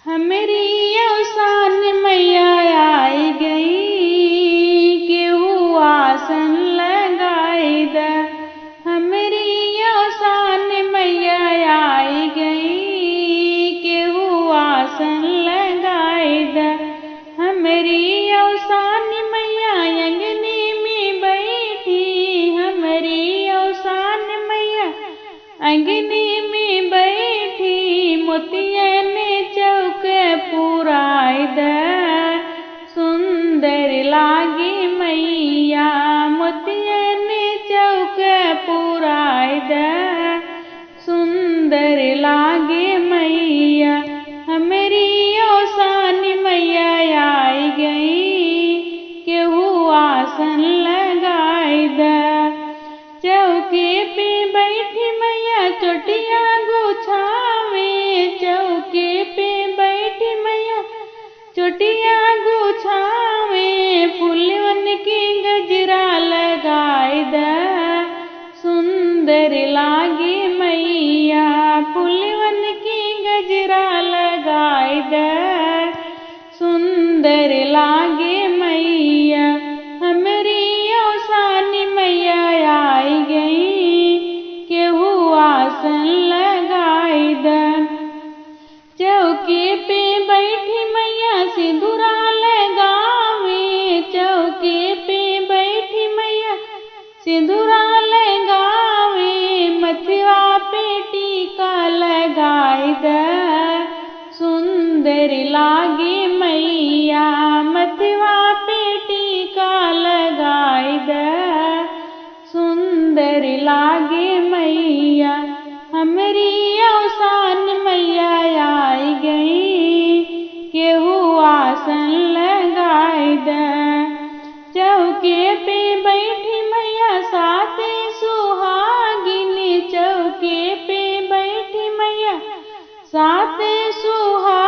हमरी अवसान मैया आई गई, केहू आसन लगाई द। हमरी अवसान मैया आई गई, केहू आसन लगाई द। हमरी अवसान मैया अंगने में बैठी, हमरी अवसान मैया अंगने में बैठी, मोतियन चौक पुराई द। सुंदर लागी मैया, मोतियन चौक पुराई द। सुंदर लागे मैया, हमरी अवसान मैया आई गई, केहू आसन लगाई द। चौके पे बैठी मैया चोटिया गुछावे, चौके पे बैठी मैया चोटिया गुछावे, फूलवन की गजरा लगाई द। सुंदर लागे मैया, फूलवन की गजरा लगाई द। सुंदर लागे मैया, हमरी अवसान मैया आई गई, केहू आसन लगाई द। चौके पे बैठी मैया सिंदूरा लगावे, चौके पे बैठी मैया सिंदूरा लगावे, मथवा पे टीका लगाई द। सुंदर लागे मैया, मथवा पे टीका लगाई द। सुंदर लागे मैया, हमरी अवसान मैया आई गई, केहू आसन लगाई द। चौके पे बैठी मैया साते सुहागिन, चौके पे बैठी मैया साते सुहागिन,